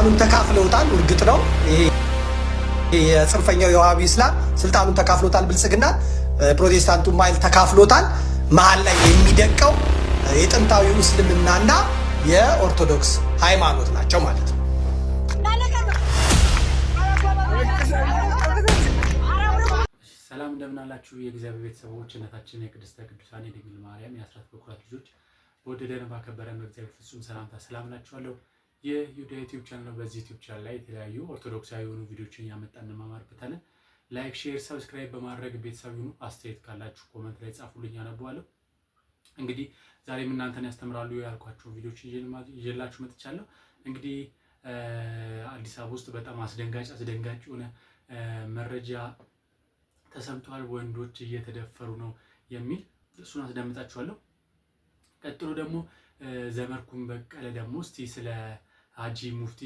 ስልጣኑን ተካፍለውታል። እርግጥ ነው ይሄ የጽንፈኛው የዋሃቢ እስላም ስልጣኑን ተካፍሎታል። ብልጽግና ፕሮቴስታንቱ ማይል ተካፍሎታል። መሃል ላይ የሚደቀው የጥንታዊው እስልምናና የኦርቶዶክስ ሃይማኖት ናቸው ማለት ነው። ሰላም እንደምን አላችሁ የእግዚአብሔር ቤተሰቦች፣ እናታችን የቅድስተ ቅዱሳን የድንግል ማርያም የአስራት በኩራት ልጆች በወደደን ባከበረን በእግዚአብሔር ፍጹም ሰላምታ ሰላም ናችኋለሁ። የዩዳ ዩቲዩብ ቻናል ነው። በዚህ ዩቲዩብ ቻናል ላይ የተለያዩ ኦርቶዶክሳዊ የሆኑ ቪዲዮዎችን ያመጣን እንማማርበታለን። ላይክ፣ ሼር፣ ሰብስክራይብ በማድረግ ቤተሰብ ሁኑ። አስተያየት ካላችሁ ኮሜንት ላይ ጻፉልኝ፣ አነባለሁ። እንግዲህ ዛሬም እናንተን ያስተምራሉ ያልኳቸው ቪዲዮዎች ይዤላችሁ መጥቻለሁ። እንግዲህ አዲስ አበባ ውስጥ በጣም አስደንጋጭ የሆነ መረጃ ተሰምቷል። ወንዶች እየተደፈሩ ነው የሚል እሱን አስደምጣችኋለሁ። ቀጥሎ ደግሞ ዘመርኩን በቀለ ደግሞ እስቲ ስለ ሀጂ ሙፍቲ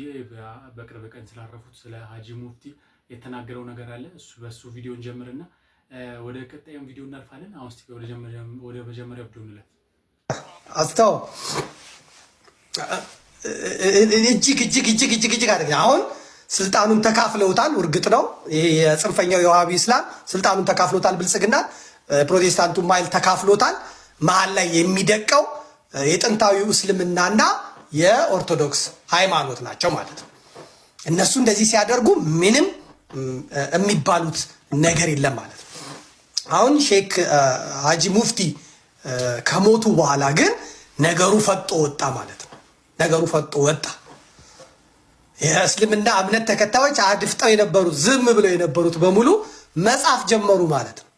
በቅርብ ቀን ስላረፉት ስለ ሀጂ ሙፍቲ የተናገረው ነገር አለ። በሱ ቪዲዮ እንጀምርና ወደ ቀጣዩም ቪዲዮ እናልፋለን። አሁን እስቲ ወደ መጀመሪያው ቪዲዮ እንለፍ። አስተው እጅግ አደገኛ አሁን ስልጣኑን ተካፍለውታል። እርግጥ ነው ይሄ የጽንፈኛው የዋሃቢ እስላም ስልጣኑን ተካፍሎታል። ብልጽግና ፕሮቴስታንቱ ማይል ተካፍሎታል። መሃል ላይ የሚደቀው የጥንታዊው እስልምናና የኦርቶዶክስ ሃይማኖት ናቸው ማለት ነው። እነሱ እንደዚህ ሲያደርጉ ምንም የሚባሉት ነገር የለም ማለት ነው። አሁን ሼክ ሀጂ ሙፍቲ ከሞቱ በኋላ ግን ነገሩ ፈጦ ወጣ ማለት ነው። ነገሩ ፈጦ ወጣ። የእስልምና እምነት ተከታዮች አድፍጠው የነበሩት ዝም ብለው የነበሩት በሙሉ መጻፍ ጀመሩ ማለት ነው።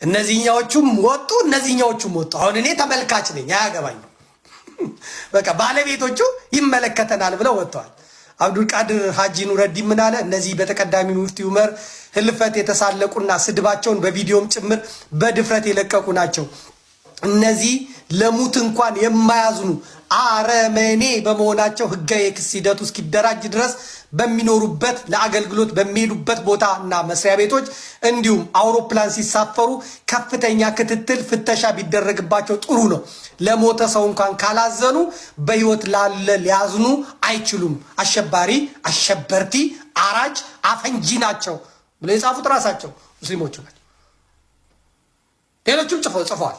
እነዚህኛዎቹም ወጡ፣ እነዚህኛዎቹም ወጡ። አሁን እኔ ተመልካች ነኝ፣ አያገባኝም። በቃ ባለቤቶቹ ይመለከተናል ብለው ወጥተዋል። አብዱል ቃድር ሀጂ ኑረዲን ምን አለ? እነዚህ በተቀዳሚ ሙፍቲ ዑመር ህልፈት የተሳለቁና ስድባቸውን በቪዲዮም ጭምር በድፍረት የለቀቁ ናቸው። እነዚህ ለሙት እንኳን የማያዝኑ አረመኔ በመሆናቸው ህጋዊ የክስ ሂደቱ እስኪደራጅ ድረስ በሚኖሩበት ለአገልግሎት በሚሄዱበት ቦታ እና መስሪያ ቤቶች እንዲሁም አውሮፕላን ሲሳፈሩ ከፍተኛ ክትትል ፍተሻ ቢደረግባቸው ጥሩ ነው። ለሞተ ሰው እንኳን ካላዘኑ በህይወት ላለ ሊያዝኑ አይችሉም። አሸባሪ፣ አሸበርቲ፣ አራጅ፣ አፈንጂ ናቸው ብለው የጻፉት ራሳቸው ሙስሊሞቹ ናቸው። ሌሎቹም ጽፈዋል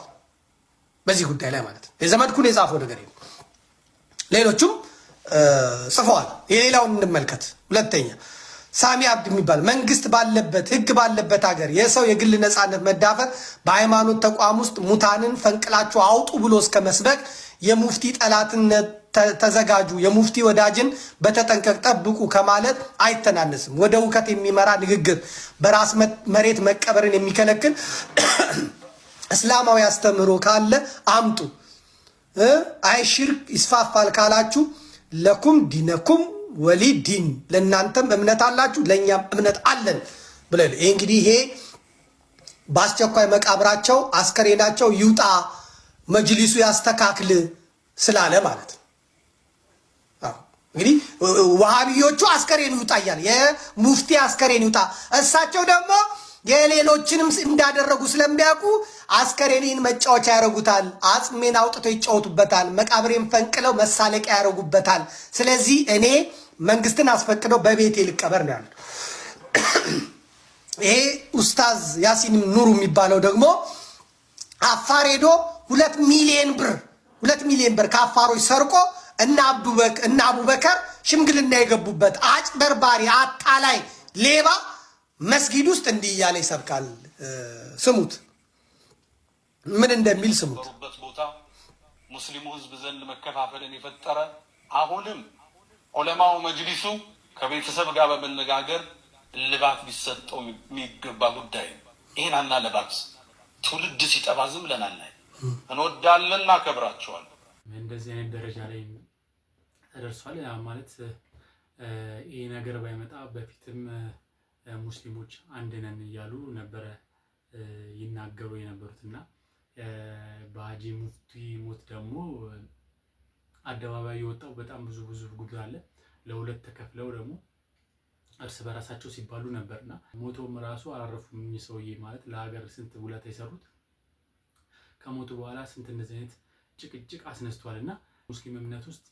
በዚህ ጉዳይ ላይ ማለት ነው። የዘመድኩን የጻፈው ነገር የለም። ሌሎቹም ጽፈዋል። የሌላውን እንመልከት። ሁለተኛ ሳሚ አብድ የሚባል መንግስት ባለበት ህግ ባለበት ሀገር የሰው የግል ነፃነት መዳፈር በሃይማኖት ተቋም ውስጥ ሙታንን ፈንቅላችሁ አውጡ ብሎ እስከ መስበክ የሙፍቲ ጠላትነት ተዘጋጁ፣ የሙፍቲ ወዳጅን በተጠንቀቅ ጠብቁ ከማለት አይተናነስም። ወደ እውከት የሚመራ ንግግር፣ በራስ መሬት መቀበርን የሚከለክል እስላማዊ አስተምህሮ ካለ አምጡ። አይ ሽርክ ይስፋፋል ካላችሁ ለኩም ዲነኩም ወሊ ዲን፣ ለእናንተም እምነት አላችሁ ለእኛም እምነት አለን ብለን ይሄ እንግዲህ ይሄ በአስቸኳይ መቃብራቸው አስከሬናቸው ይውጣ መጅሊሱ ያስተካክል ስላለ ማለት ነው። እንግዲህ ዋሃቢዮቹ አስከሬን ይውጣ እያለ የሙፍቲ አስከሬን ይውጣ፣ እሳቸው ደግሞ የሌሎችንም እንዳደረጉ ስለሚያውቁ አስከሬኔን መጫወቻ ያደርጉታል፣ አጽሜን አውጥተው ይጫወቱበታል፣ መቃብሬን ፈንቅለው መሳለቂያ ያደርጉበታል። ስለዚህ እኔ መንግስትን አስፈቅደው በቤቴ ልቀበር ነው ያሉት። ይሄ ኡስታዝ ያሲን ኑሩ የሚባለው ደግሞ አፋር ሄዶ 2 ሚሊዮን ብር ከአፋሮች ሰርቆ እና አቡበከር ሽምግልና የገቡበት አጭበርባሪ፣ አታላይ፣ ሌባ መስጊድ ውስጥ እንዲህ እያለ ይሰብካል። ስሙት፣ ምን እንደሚል ስሙት። ቦታ ሙስሊሙ ህዝብ ዘንድ መከፋፈልን የፈጠረ አሁንም ዑለማው መጅሊሱ ከቤተሰብ ጋር በመነጋገር እልባት ሊሰጠው የሚገባ ጉዳይ ነው። ይህን አናለባብስ። ትውልድ ሲጠፋ ዝም ብለን አናይ። እንወዳለን፣ እናከብራቸዋለን። እንደዚህ አይነት ደረጃ ላይ ተደርሷል ማለት ይሄ ነገር ባይመጣ በፊትም ሙስሊሞች አንድ ነን እያሉ ነበረ ይናገሩ የነበሩትና በሀጂ ሙፍቲ ሞት ደግሞ አደባባይ የወጣው በጣም ብዙ ጉዳይ አለ። ለሁለት ተከፍለው ደግሞ እርስ በራሳቸው ሲባሉ ነበርና ሞቶም ራሱ አላረፉም። እኚህ ሰውዬ ማለት ለሀገር ስንት ውለታ የሰሩት ከሞቱ በኋላ ስንት እንደዚህ አይነት ጭቅጭቅ አስነስቷልና ሙስሊም እምነት ውስጥ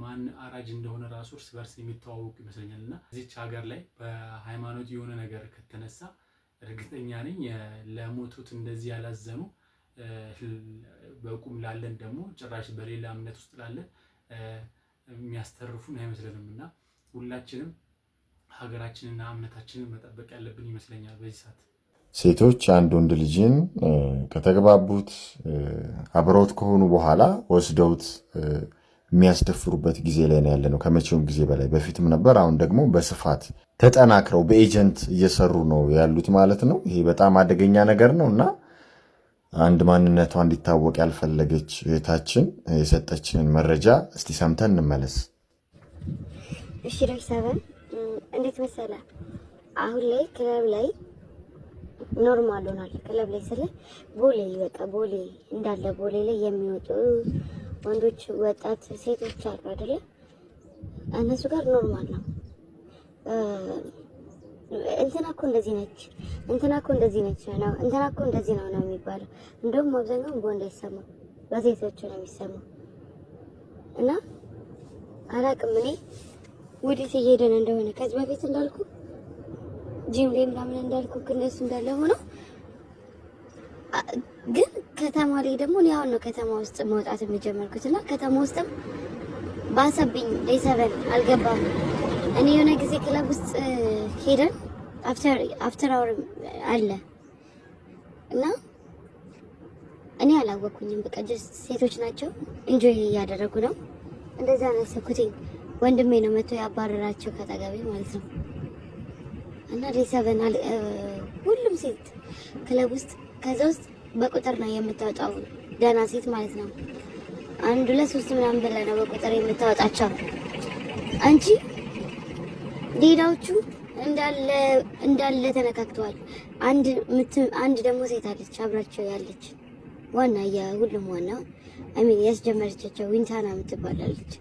ማን አራጅ እንደሆነ ራሱ እርስ በርስ የሚተዋወቁ ይመስለኛልና እዚች ሀገር ላይ በሃይማኖት የሆነ ነገር ከተነሳ እርግጠኛ ነኝ ለሞቱት እንደዚህ ያላዘኑ በቁም ላለን ደግሞ ጭራሽ በሌላ እምነት ውስጥ ላለን የሚያስተርፉን አይመስለንምና ሁላችንም ሀገራችንና እምነታችንን መጠበቅ ያለብን ይመስለኛል። በዚህ ሰዓት ሴቶች አንድ ወንድ ልጅን ከተግባቡት አብረውት ከሆኑ በኋላ ወስደውት የሚያስደፍሩበት ጊዜ ላይ ነው ያለነው፣ ከመቼውም ጊዜ በላይ። በፊትም ነበር፣ አሁን ደግሞ በስፋት ተጠናክረው በኤጀንት እየሰሩ ነው ያሉት ማለት ነው። ይሄ በጣም አደገኛ ነገር ነው እና አንድ ማንነቷ እንዲታወቅ ያልፈለገች እህታችን የሰጠችንን መረጃ እስቲ ሰምተን እንመለስ። እሺ ደርሰበን እንዴት መሰለ፣ አሁን ላይ ክለብ ላይ ኖርማል ሆኗል። ክለብ ላይ ስለ ቦሌ በቃ ቦሌ እንዳለ ቦሌ ላይ የሚወጡ ወንዶች ወጣት ሴቶች አሉ አይደለ? እነሱ ጋር ኖርማል ነው። እንትና እኮ እንደዚህ ነች፣ እንትና እኮ እንደዚህ ነች ነው፣ እንትና እኮ እንደዚህ ነው ነው የሚባለው። እንደውም አብዛኛው በወንድ አይሰማም፣ በሴቶች ነው የሚሰማው። እና አላቅም እኔ ወዴት እየሄደን እንደሆነ ከዚህ በፊት እንዳልኩ ጂም ላይ ምናምን እንዳልኩ እነሱ እንዳለ ሆኖ ግን ከተማ ላይ ደግሞ እኔ አሁን ነው ከተማ ውስጥ መውጣት የጀመርኩት እና ከተማ ውስጥም ባሰብኝ ሌሰበን አልገባም። እኔ የሆነ ጊዜ ክለብ ውስጥ ሄደን አፍተር አወር አለ እና እኔ አላወኩኝም። በቃ ጀስት ሴቶች ናቸው ኢንጆይ እያደረጉ ነው። እንደዛ ነው ያሰብኩትኝ። ወንድሜ ነው መቶ ያባረራቸው ከጠገቤ ማለት ነው። እና ሌሰበን ሁሉም ሴት ክለብ ውስጥ ከዛ ውስጥ በቁጥር ነው የምታወጣው ደህና ሴት ማለት ነው። 1 2 3 ምናምን ብለህ ነው በቁጥር የምታወጣቸው። አንቺ ሌላዎቹ እንዳለ ተነካክተዋል። አንድ ደግሞ ሴት አለች አብራቸው ያለች ዋና የሁሉም ዋና አሚን ያስጀመረቻቸው ዊንታና የምትባላለች።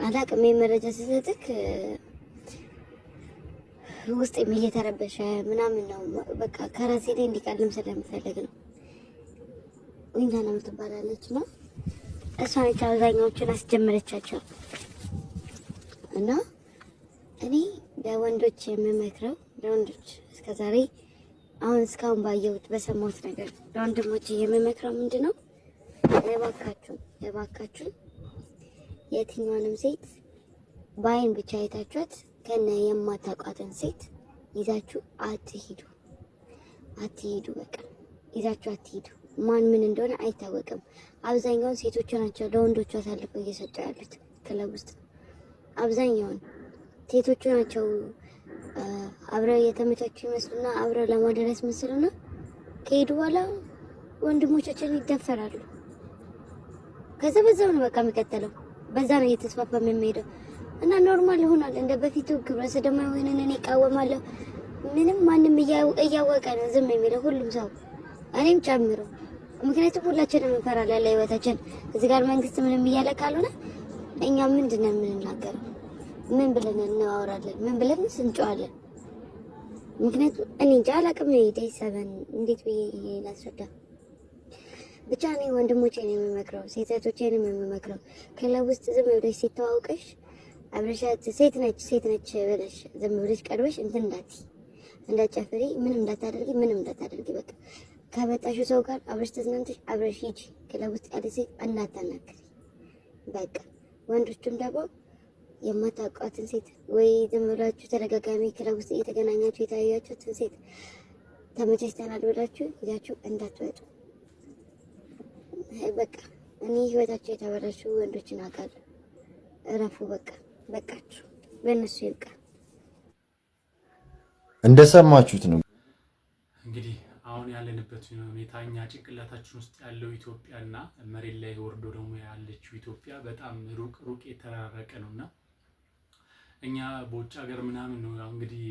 አላቅም የመረጃ ሲሰጥክ ውስጥ እየተረበሸ ምናምን ነው። በቃ ከራሴ ላይ እንዲቀልም ስለምፈልግ ነው። ዊንታና የምትባላለች ነው እሷ ነች አብዛኛዎቹን አስጀመረቻቸው። እና እኔ ለወንዶች የምመክረው ለወንዶች እስከዛሬ አሁን እስካሁን ባየሁት በሰማሁት ነገር ለወንድሞች የምመክረው ምንድነው፣ እባካችሁን የትኛውንም ሴት በአይን ብቻ አይታችኋት ከነ የማታውቋትን ሴት ይዛችሁ አትሂዱ። በቃ ይዛችሁ አትሂዱ። ማን ምን እንደሆነ አይታወቅም። አብዛኛውን ሴቶቹ ናቸው ለወንዶቹ አሳልፈው እየሰጡ ያሉት ክለብ ውስጥ። አብዛኛውን ሴቶቹ ናቸው አብረው የተመቻቹ ይመስሉና አብረው ለማድረስ መስሉና ከሄዱ በኋላ ወንድሞቻችን ይደፈራሉ። ከዛ በዛው ነው በቃ የሚቀጥለው። በዛ ነው እየተስፋፋ የሚሄደው እና ኖርማል ሆኗል። እንደ በፊቱ ግብረ ሰዶማዊ ሆነን እኔ እቃወማለሁ። ምንም ማንም እያወቀ ነው ዝም የሚለው ሁሉም ሰው እኔም ጨምሮ። ምክንያቱም ሁላችንም እንፈራለን ለህይወታችን። እዚህ ጋር መንግስት ምንም እያለ ካልሆነ እኛ ምንድነው የምንናገረው? ምን ብለን እናወራለን? ምን ብለን እንጮሃለን? ምክንያቱም እኔ እንጃ አላውቅም። ዴይሰበን እንዴት ብዬ ላስረዳ? ብቻ እኔ ወንድሞቼን የምመክረው ሴቶቼን የምመክረው ክለብ ውስጥ ዝም ብለሽ ሲተዋውቀሽ አብረሻት ሴት ነች ብለሽ ዝም ብለሽ ቀርበሽ እንትን እንዳትጨፍሪ፣ ምንም እንዳታደርጊ በቃ ከመጣሽው ሰው ጋር አብረሽ ተዝናንተሽ አብረሽ ሂጂ። ክለብ ውስጥ ያለ ሴት እንዳታናግሪ በቃ። ወንዶቹም ደግሞ የማታውቋትን ሴት ወይ ዝም ብላችሁ ተደጋጋሚ ክለብ ውስጥ እየተገናኛችሁ የታያችሁትን ሴት ተመቻችተናል ብላችሁ ይዛችሁ እንዳትወጡ በቃ። እኔ ህይወታቸው የተበላሹ ወንዶችን አውቃለሁ። እረፉ በቃ፣ በቃችሁ፣ በእነሱ ይብቃ። እንደሰማችሁት ነው እንግዲህ አሁን ያለንበት ሁኔታ። እኛ ጭንቅላታችን ውስጥ ያለው ኢትዮጵያና መሬት ላይ ወርዶ ደግሞ ያለችው ኢትዮጵያ በጣም ሩቅ የተራረቀ ነውና እኛ በውጭ ሀገር ምናምን ነው እንግዲህ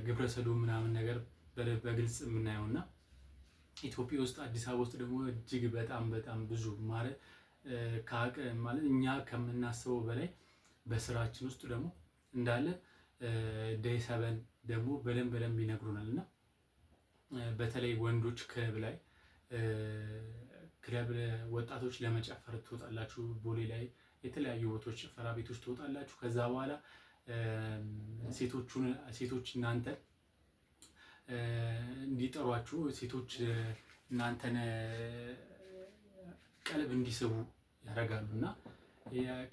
ግብረ ሰዶም ምናምን ነገር በግልጽ የምናየውና ኢትዮጵያ ውስጥ አዲስ አበባ ውስጥ ደግሞ እጅግ በጣም ብዙ ማለት ማለት እኛ ከምናስበው በላይ በስራችን ውስጥ ደግሞ እንዳለ ዴይሰበን ደግሞ በደንብ ይነግሩናልና በተለይ ወንዶች ክለብ ላይ ክለብ ወጣቶች ለመጨፈር ትወጣላችሁ። ቦሌ ላይ የተለያዩ ቦታዎች ጭፈራ ቤቶች ትወጣላችሁ። ከዛ በኋላ ሴቶች እናንተ እንዲጠሯችሁ ሴቶች እናንተን ቀልብ እንዲስቡ ያደርጋሉና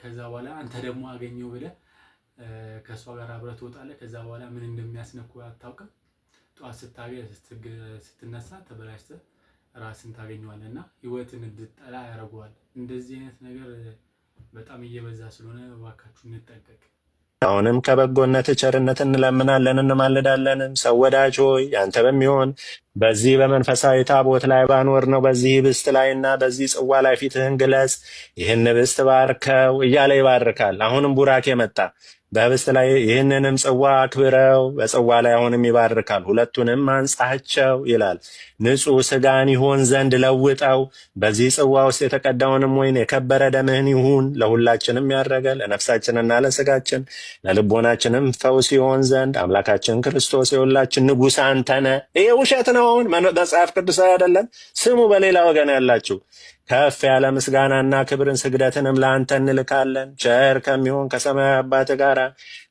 ከዛ በኋላ አንተ ደግሞ አገኘው ብለህ ከሷ ጋር አብረህ ትወጣለህ። ከዛ በኋላ ምን እንደሚያስነኩ አታውቅም። ጧት ስትነሳ ተበላሽተህ ራስን ታገኘዋለህና ህይወትን እንድትጠላ ያደርገዋል። እንደዚህ አይነት ነገር በጣም እየበዛ ስለሆነ እባካችሁ እንጠንቀቅ። አሁንም ከበጎነት ቸርነት እንለምናለን እንማልዳለንም። ሰው ወዳጅ ሆይ ያንተ በሚሆን በዚህ በመንፈሳዊ ታቦት ላይ ባኖር ነው በዚህ ህብስት ላይና በዚህ ጽዋ ላይ ፊትህን ግለጽ፣ ይህን ህብስት ባርከው እያለ ይባርካል። አሁንም ቡራኬ መጣ። በህብስት ላይ ይህንንም ጽዋ አክብረው፣ በጽዋ ላይ አሁንም ይባርካል። ሁለቱንም አንጻቸው ይላል። ንጹሕ ስጋን ይሆን ዘንድ ለውጠው፣ በዚህ ጽዋ ውስጥ የተቀዳውንም ወይን የከበረ ደምህን ይሁን። ለሁላችንም ያረገ ለነፍሳችንና ለስጋችን ለልቦናችንም ፈውስ ይሆን ዘንድ አምላካችን ክርስቶስ የሁላችን ንጉሥ አንተነ። ይሄ ውሸት ነው። አሁን መጽሐፍ ቅዱሳዊ አይደለም። ስሙ በሌላ ወገን ያላችሁ ከፍ ያለ ምስጋናና ክብርን ስግደትንም ለአንተ እንልካለን። ቸር ከሚሆን ከሰማያዊ አባት ጋር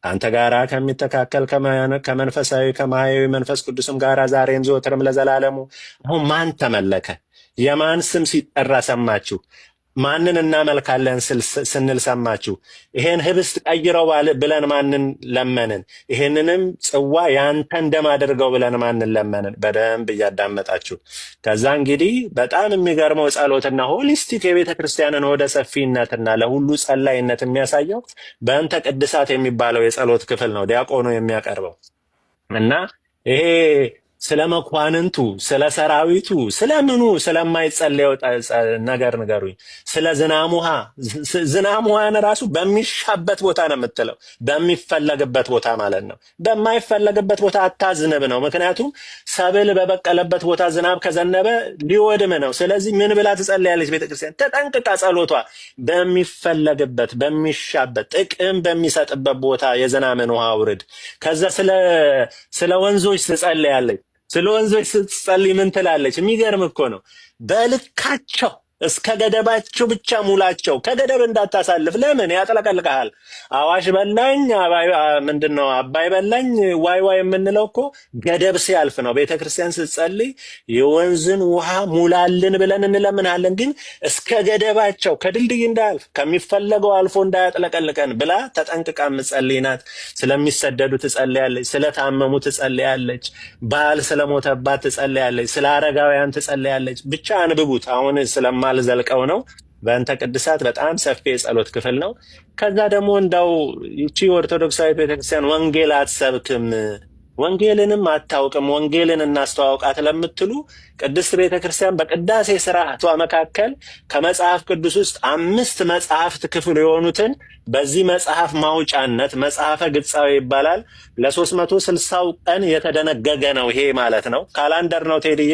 ከአንተ ጋር ከሚተካከል ከመንፈሳዊ ከማያዊ መንፈስ ቅዱስም ጋር ዛሬም ዘወትርም ለዘላለሙ። አሁን ማን ተመለከ? የማን ስም ሲጠራ ሰማችሁ? ማንን እናመልካለን ስንል ሰማችሁ? ይሄን ህብስት ቀይረው ብለን ማንን ለመንን? ይሄንንም ጽዋ ያንተ ደም አድርገው ብለን ማንን ለመንን? በደንብ እያዳመጣችሁ። ከዛ እንግዲህ በጣም የሚገርመው ጸሎትና ሆሊስቲክ የቤተ ክርስቲያንን ወደ ሰፊነትና ለሁሉ ጸላይነት የሚያሳየው በእንተ ቅድሳት የሚባለው የጸሎት ክፍል ነው ዲያቆኑ የሚያቀርበው እና ይሄ ስለ መኳንንቱ፣ ስለ ሰራዊቱ፣ ስለምኑ ስለማይጸለየው ነገር ንገሩኝ። ስለ ዝናም ውሃ፣ ዝናም ውሃን ራሱ በሚሻበት ቦታ ነው የምትለው፣ በሚፈለግበት ቦታ ማለት ነው። በማይፈለግበት ቦታ አታዝንብ ነው። ምክንያቱም ሰብል በበቀለበት ቦታ ዝናብ ከዘነበ ሊወድም ነው። ስለዚህ ምን ብላ ትጸልያለች ቤተክርስቲያን? ተጠንቅቃ ጸሎቷ በሚፈለግበት በሚሻበት ጥቅም በሚሰጥበት ቦታ የዝናምን ውሃ አውርድ። ከዛ ስለ ወንዞች ትጸልያለች። ስለ ወንዞች ስትጸልይ ምን ትላለች? የሚገርም እኮ ነው። በልካቸው እስከ ገደባቸው ብቻ ሙላቸው፣ ከገደብ እንዳታሳልፍ። ለምን ያጥለቀልቀሃል? አዋሽ በላኝ ምንድነው አባይ በላኝ ዋይ ዋይ የምንለው እኮ ገደብ ሲያልፍ ነው። ቤተክርስቲያን ስትጸልይ የወንዝን ውሃ ሙላልን ብለን እንለምናለን። ግን እስከ ገደባቸው ከድልድይ እንዳያልፍ ከሚፈለገው አልፎ እንዳያጥለቀልቀን ብላ ተጠንቅቃ የምትጸልይ ናት። ስለሚሰደዱ ትጸልያለች፣ ስለታመሙ ትጸልያለች፣ ባል ስለሞተባት ትጸልያለች፣ ስለ አረጋውያን ትጸልያለች። ብቻ አንብቡት። አሁን ስለማልዘልቀው ነው። በእንተ ቅድሳት በጣም ሰፊ የጸሎት ክፍል ነው። ከዛ ደግሞ እንዳው ይቺ ኦርቶዶክሳዊት ቤተክርስቲያን ወንጌል አትሰብክም፣ ወንጌልንም አታውቅም፣ ወንጌልን እናስተዋውቃት ለምትሉ ቅድስት ቤተክርስቲያን በቅዳሴ ስርዓቷ መካከል ከመጽሐፍ ቅዱስ ውስጥ 5 መጽሐፍት ክፍል የሆኑትን በዚህ መጽሐፍ ማውጫነት መጽሐፈ ግጻዊ ይባላል። ለ360 ቀን የተደነገገ ነው። ይሄ ማለት ነው ካላንደር ነው። ቴዲዬ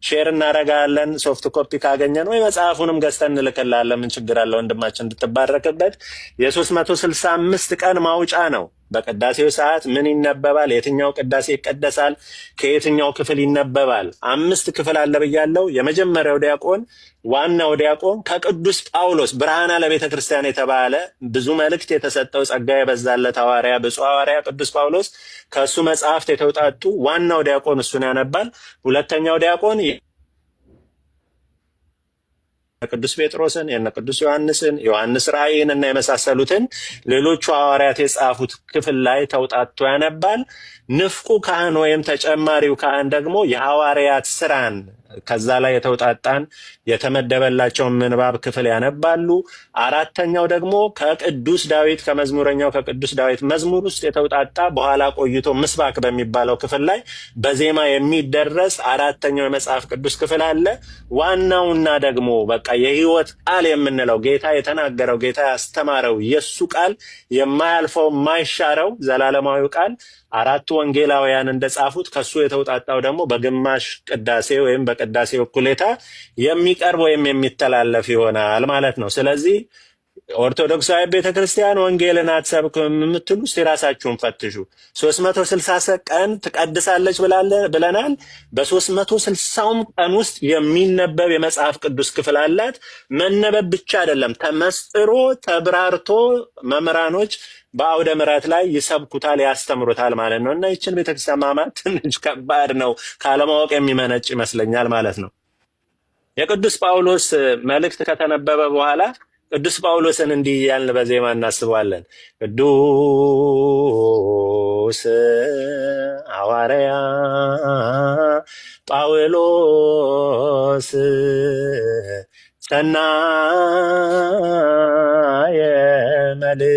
ሼር እናረጋለን። ሶፍት ኮፒ ካገኘን ወይ መጽሐፉንም ገዝተን እንልክላለን። ምን ችግር አለ? ወንድማችን እንድትባረክበት። የ365 ቀን ማውጫ ነው። በቅዳሴው ሰዓት ምን ይነበባል? የትኛው ቅዳሴ ይቀደሳል? ከየትኛው ክፍል ይነበባል? 5 ክፍል አለ ብያለሁ። የመጀመሪያው ዲያቆን ዋናው ዲያቆን ከቅዱስ ጳውሎስ ብርሃነ ለቤተ ክርስቲያን የተባለ ብዙ መልእክት የተሰጠው ጸጋ የበዛለት ሐዋርያ ብፁዕ ሐዋርያ ቅዱስ ጳውሎስ ከሱ መጽሐፍት የተውጣጡ ዋናው ዲያቆን እሱን ያነባል። ሁለተኛው ዲያቆን ቅዱስ ጴጥሮስን የነ ቅዱስ ዮሐንስን ዮሐንስ ራእይን እና የመሳሰሉትን ሌሎቹ ሐዋርያት የጻፉት ክፍል ላይ ተውጣጥቶ ያነባል። ንፍቁ ካህን ወይም ተጨማሪው ካህን ደግሞ የሐዋርያት ስራን ከዛ ላይ የተውጣጣን የተመደበላቸውን ምንባብ ክፍል ያነባሉ። አራተኛው ደግሞ ከቅዱስ ዳዊት ከመዝሙረኛው ከቅዱስ ዳዊት መዝሙር ውስጥ የተውጣጣ በኋላ ቆይቶ ምስባክ በሚባለው ክፍል ላይ በዜማ የሚደረስ አራተኛው የመጽሐፍ ቅዱስ ክፍል አለ። ዋናውና ደግሞ በቃ የህይወት ቃል የምንለው ጌታ የተናገረው ጌታ ያስተማረው የሱ ቃል የማያልፈው የማይሻረው ዘላለማዊ ቃል አራቱ ወንጌላውያን እንደጻፉት ከሱ የተውጣጣው ደግሞ በግማሽ ቅዳሴ ወይም በቅዳሴ እኩሌታ የሚቀርብ ወይም የሚተላለፍ ይሆናል ማለት ነው። ስለዚህ ኦርቶዶክሳዊ ቤተክርስቲያን ወንጌልን አትሰብክም የምትሉ እስቲ ራሳችሁን ፈትሹ። 360 ቀን ትቀድሳለች ብለናል። በ360ውም ቀን ውስጥ የሚነበብ የመጽሐፍ ቅዱስ ክፍል አላት። መነበብ ብቻ አይደለም፣ ተመስጥሮ ተብራርቶ መምህራኖች በአውደ ምሕረት ላይ ይሰብኩታል፣ ያስተምሩታል ማለት ነው። እና ይችን ቤተክርስቲያን ማማት ትንሽ ከባድ ነው፣ ካለማወቅ የሚመነጭ ይመስለኛል ማለት ነው። የቅዱስ ጳውሎስ መልእክት ከተነበበ በኋላ ቅዱስ ጳውሎስን እንዲህ እያልን በዜማ እናስበዋለን። ቅዱስ ሐዋርያ ጳውሎስ ሰናየ መልእክት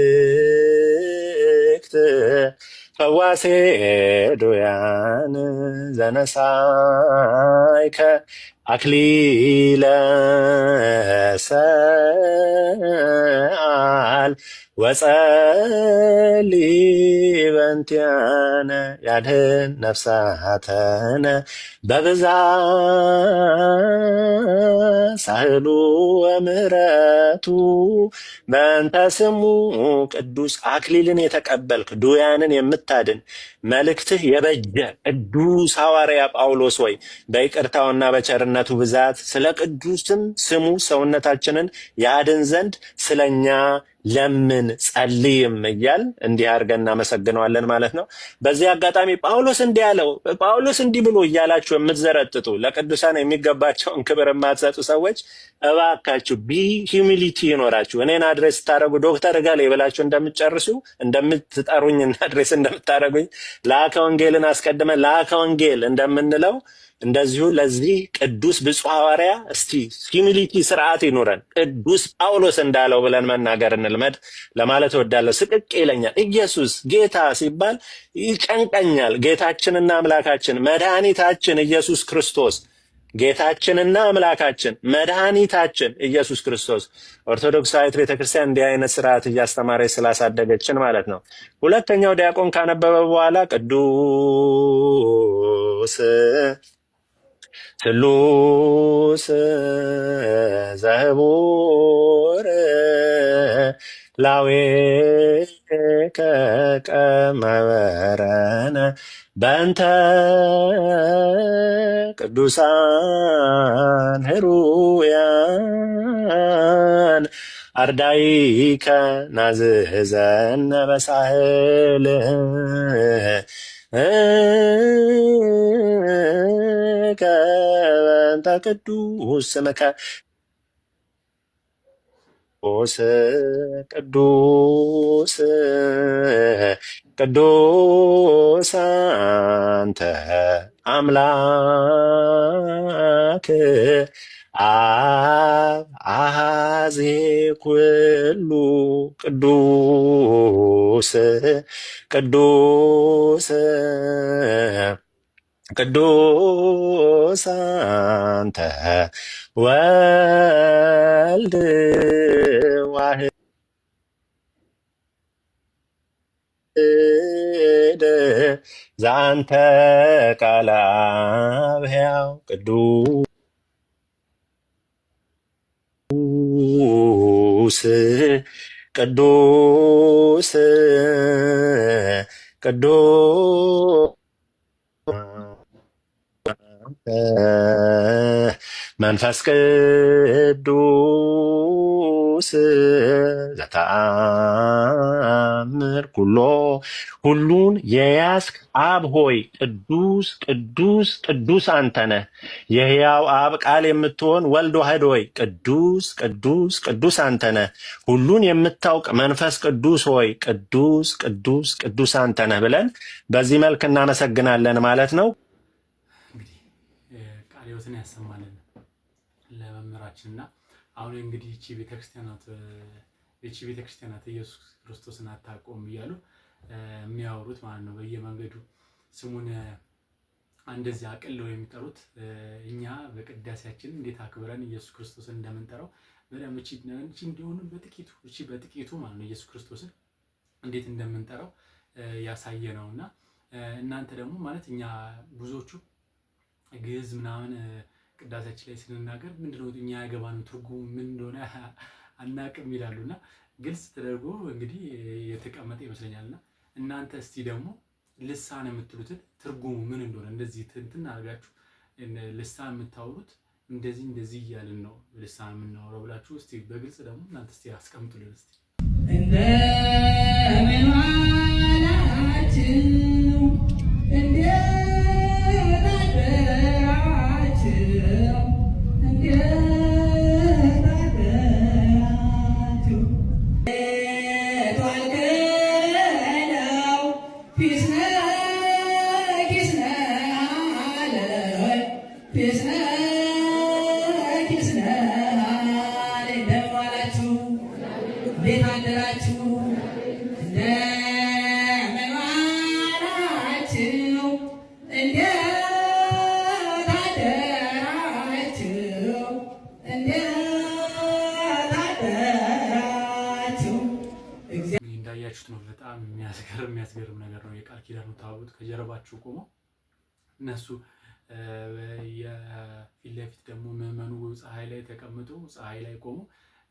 ፈዋሴ ዱያን ዘነሳይከ አክሊለ ሰአል ወጸልይ በእንቲአነ ያድኅን ነፍሳተነ በብዛ ሳህሉ ወምሕረቱ በእንተ ስሙ ቅዱስ አክሊልን የተቀበልክ ዱያንን የምታድን መልእክትህ የበጀ ቅዱስ ሐዋርያ ጳውሎስ ወይ በይቅርታውና በቸርነቱ ብዛት ስለ ቅዱስም ስሙ ሰውነታችንን ያድን ዘንድ ስለኛ ለምን ጸልይም እያል እንዲህ አድርገን እናመሰግነዋለን ማለት ነው። በዚህ አጋጣሚ ጳውሎስ እንዲህ ያለው ጳውሎስ እንዲህ ብሎ እያላችሁ የምትዘረጥጡ ለቅዱሳን የሚገባቸውን ክብር የማትሰጡ ሰዎች እባካችሁ ሂዩሚሊቲ ይኖራችሁ። እኔን አድሬስ ስታደረጉ ዶክተር እገሌ ብላችሁ እንደምትጨርሱ እንደምትጠሩኝና አድሬስ እንደምታደረጉኝ ለአከ ወንጌልን አስቀድመን ለአከ ወንጌል እንደምንለው እንደዚሁ ለዚህ ቅዱስ ብፁዕ ሐዋርያ እስቲ ሂዩሚሊቲ ስርዓት ይኑረን። ቅዱስ ጳውሎስ እንዳለው ብለን መናገር እንልመድ ለማለት እወዳለሁ። ስቅቅ ይለኛል። ኢየሱስ ጌታ ሲባል ይጨንቀኛል። ጌታችንና አምላካችን መድኃኒታችን ኢየሱስ ክርስቶስ ጌታችንና አምላካችን መድኃኒታችን ኢየሱስ ክርስቶስ ኦርቶዶክሳዊት ቤተክርስቲያን እንዲህ አይነት ስርዓት እያስተማረች ስላሳደገችን ማለት ነው። ሁለተኛው ዲያቆን ካነበበ በኋላ ቅዱስ ስሉስ ዘህቡር ላዌከ ቀመበረነ በእንተ ቅዱሳን ህሩያን አርዳኢከ ናዝዘነ በሳህል በእንተ ቅዱስ ስምከ ቅዱስ ቅዱስ አንተ አምላክ አብ አሐዜ ኩሉ ቅዱስ ቅዱስ ቅዱስ አንተ ወልድ ዋሕድ ዘአንተ ቃለ አብ ሕያው ቅዱስ ቅዱስ ቅዱስ መንፈስ ቅዱስ ዘተአምር ኩሎ ሁሉን የያዝክ አብ ሆይ ቅዱስ ቅዱስ ቅዱስ አንተ ነህ። የሕያው አብ ቃል የምትሆን ወልድ ዋሕድ ሆይ ቅዱስ ቅዱስ ቅዱስ አንተ ነህ። ሁሉን የምታውቅ መንፈስ ቅዱስ ሆይ ቅዱስ ቅዱስ ቅዱስ አንተ ነህ ብለን በዚህ መልክ እናመሰግናለን ማለት ነው። ቃልዮትን ያሰማልን ለመምህራችንና አሁን እንግዲህ ይቺ ቤተክርስቲያናት ኢየሱስ ክርስቶስን አታውቀውም እያሉ የሚያወሩት ማለት ነው። በየመንገዱ ስሙን እንደዚህ አቅለው የሚጠሩት እኛ በቅዳሴያችን እንዴት አክብረን ኢየሱስ ክርስቶስን እንደምንጠራው በደምብ እቺ እንዲሆኑ በጥቂቱ ማለት ነው ኢየሱስ ክርስቶስን እንዴት እንደምንጠራው ያሳየ ነውና እናንተ ደግሞ ማለት እኛ ብዙዎቹ ግዕዝ ምናምን ቅዳሴያችን ላይ ስንናገር ምንድነው እኛ ያገባን ትርጉም ምን እንደሆነ አናቅም ይላሉና ግልጽ ተደርጎ እንግዲህ የተቀመጠ ይመስለኛልና እናንተ እስቲ ደግሞ ልሳን የምትሉትን ትርጉሙ ምን እንደሆነ እንደዚህ እንትን አድርጋችሁ ልሳን የምታወሩት እንደዚህ እያልን ነው ልሳን የምናወራው ብላችሁ እስቲ በግልጽ ደግሞ እናንተ እስቲ አስቀምጡልን እስቲ እንደምን ዋላችሁ እንዳያችሁት ነው። በጣም የሚያስገርም ነገር ነው። የቃል ኪዳኑ ታቦት ከጀርባችሁ ቆሞ እነሱ የፊት ለፊት ደግሞ ምዕመኑ ፀሐይ ላይ ተቀምጦ ፀሐይ ላይ ቆሞ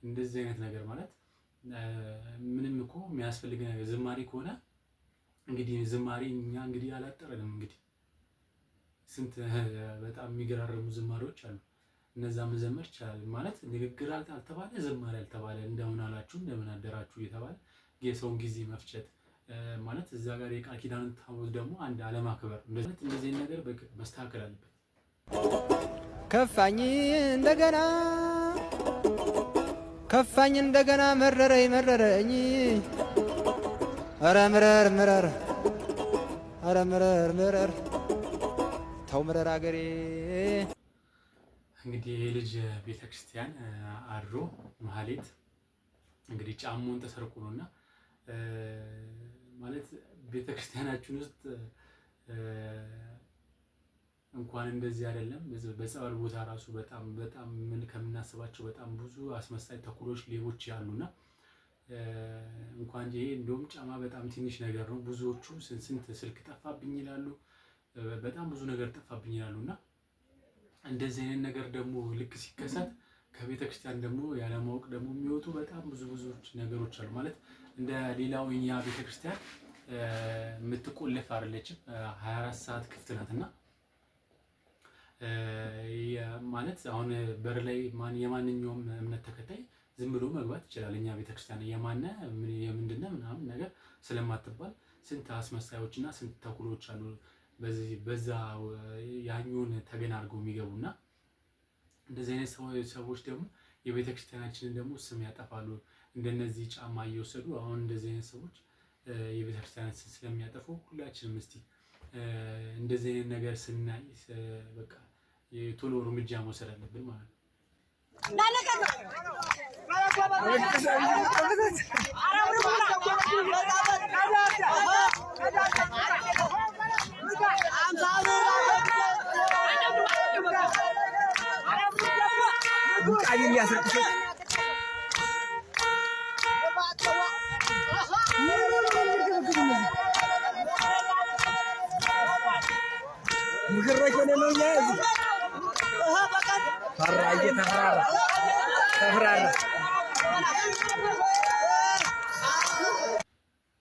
እንደዚህ አይነት ነገር ማለት ምንም እኮ የሚያስፈልግ ነገር ዝማሬ ከሆነ እንግዲህ ዝማሬ እኛ እንግዲህ አላጠረንም። እንግዲህ ስንት በጣም የሚገራርሙ ዝማሬዎች አሉ። እነዛ መዘመር ይቻላል ማለት ንግግር አልተባለ ዝማሬ አልተባለ እንደምን አላችሁ እንደምን አደራችሁ እየተባለ የሰውን ጊዜ መፍጨት ማለት እዛ ጋር የቃል ኪዳን ታቦት ደግሞ አንድ አለማክበር እንደዚህ ነገር መስተካከል አለበት። ከፋኝ እንደገና መረረኝ ኧረ ምረር ተው ምረር አገሬ። እንግዲህ የልጅ ቤተክርስቲያን አድሮ ማህሌት እንግዲህ ጫማውን ተሰርቆ ነውና ማለት ቤተክርስቲያናችን ውስጥ እንኳን እንደዚህ አይደለም በጸበል ቦታ ራሱ በጣም ምን ከምናስባቸው በጣም ብዙ አስመሳይ ተኩሎች ሌቦች ያሉና እንኳን ይሄ እንደውም ጫማ በጣም ትንሽ ነገር ነው። ብዙዎቹ ስንት ስልክ ጠፋብኝ ይላሉ፣ በጣም ብዙ ነገር ጠፋብኝ ይላሉና እንደዚህ አይነት ነገር ደግሞ ልክ ሲከሰት ከቤተክርስቲያን ደግሞ ያለማወቅ ደግሞ የሚወጡ በጣም ብዙ ነገሮች አሉ። ማለት እንደ ሌላው የኛ ቤተክርስቲያን የምትቆለፍ አይደለችም፣ 24 ሰዓት ክፍት ናትና ማለት አሁን በር ላይ የማንኛውም እምነት ተከታይ ዝም ብሎ መግባት ይችላል። እኛ ቤተክርስቲያን የምንድነው ምናምን ነገር ስለማትባል ስንት አስመሳዮችና ስንት ተኩሎች አሉ። በዛ ያኙን ተገን አድርገው የሚገቡና እንደዚህ አይነት ሰዎች ደግሞ የቤተክርስቲያናችንን ደግሞ ስም ያጠፋሉ። እንደነዚህ ጫማ እየወሰዱ አሁን እንደዚህ አይነት ሰዎች የቤተክርስቲያናችንን ስም ስለሚያጠፉ ሁላችንም እስቲ እንደዚህ አይነት ነገር ስናይ በቃ የቶሎ እርምጃ መውሰድ አለብን ማለት ነው።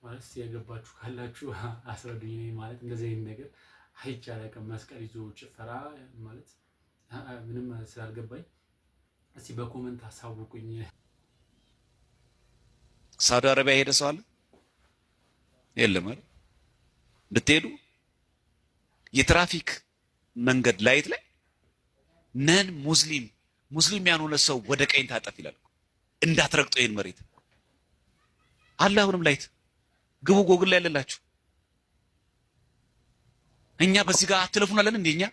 ማለት የገባችሁ ካላችሁ አስረዱኝ። ማለት እንደዚህ አይነት ነገር አይቻልም። መስቀል ይዞ ጭፈራ ማለት ምንም ስላልገባኝ እስቲ በኮመንት አሳውቁኝ። ሳውዲ አረቢያ ሄደ ሰው አለ የለም አይደል? ብትሄዱ የትራፊክ መንገድ ላይት ላይ ነን ሙስሊም ያልሆነ ሰው ወደ ቀኝ ታጠፍ ይላል። እንዳትረግጡ ይሄን መሬት አለ። አሁንም ላይት ግቡ፣ ጎግል ላይ ያለላችሁ። እኛ በዚህ ጋር አትለፉናለን እንደኛ።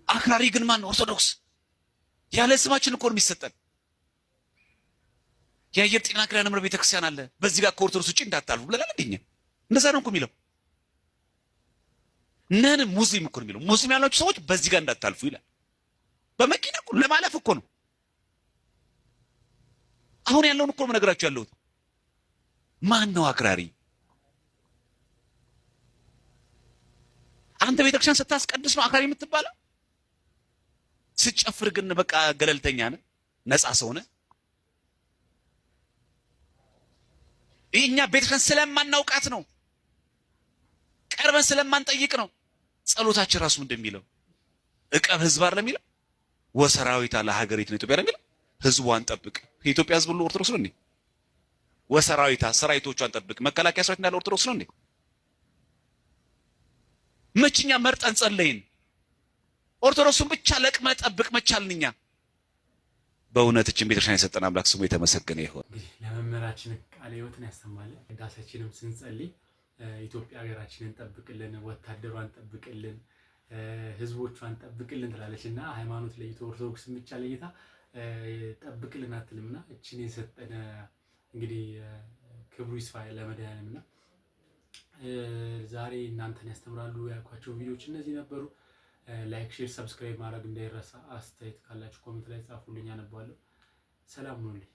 አክራሪ ግን ማን ነው? ኦርቶዶክስ ያለ ስማችን እኮ ነው የሚሰጠን። የአየር ጤና ኪዳነ ምሕረት ቤተክርስቲያን አለ። በዚህ ጋር ከኦርቶዶክስ ውጪ እንዳታልፉ ብለናል እንደኛ። እንደዛ ነው እኮ የሚለው። ነን ሙስሊም እኮ ነው የሚለው። ሙስሊም ያላችሁ ሰዎች በዚህ ጋር እንዳታልፉ ይላል። በመኪና እኮ ለማለፍ እኮ ነው። አሁን ያለውን እኮ ነው የምነግራችሁ ያለሁት። ማን ነው አክራሪ? አንተ ቤተክርስቲያን ስታስቀድስ ነው አክራሪ የምትባለው? ስጨፍር ግን በቃ ገለልተኛ ነህ። ነፃ ሰው ነህ? እኛ ቤተክርስቲያን ስለማናውቃት ነው፣ ቀርበን ስለማንጠይቅ ነው። ጸሎታችን ራሱ እንደሚለው እቀብ ህዝብ አይደለም የሚለው ወሰራዊታ ለሀገሪቱ ነው ኢትዮጵያ አይደለም። ህዝቧን ጠብቅ። የኢትዮጵያ ህዝብ ሁሉ ኦርቶዶክስ ነው እንዴ? ወሰራዊታ ሰራዊቶቿን ጠብቅ። መከላከያ ሰራዊት እንዳለ ኦርቶዶክስ ነው እንዴ? መችኛ መርጠን ጸለይን። ኦርቶዶክሱን ብቻ ለቅመ ጠብቅ መቻልንኛ። በእውነትችን ቤተክርስቲያን የሰጠን አምላክ ስሙ የተመሰገነ ይሁን። ለመምህራችን ቃለ ሕይወትን ያሰማልን። ቅዳሴያችንም ስንጸልይ ኢትዮጵያ ሀገራችንን ጠብቅልን፣ ወታደሯን ጠብቅልን፣ ህዝቦቿን ጠብቅልን ትላለች እና ሃይማኖት ለይቶ ኦርቶዶክስን ብቻ ለይታ ጠብቅልን አትልምና እችን የሰጠነ እንግዲህ ክብሩ ይስፋ ለመድኃኔዓለምና ዛሬ እናንተን ያስተምራሉ ያልኳቸው ቪዲዮዎች እነዚህ ነበሩ። ላይክ፣ ሼር፣ ሰብስክራይብ ማድረግ እንዳይረሳ። አስተያየት ካላችሁ ኮሜንት ላይ ጻፉልኝ፣ አነባለሁ። ሰላም ሁኑልኝ።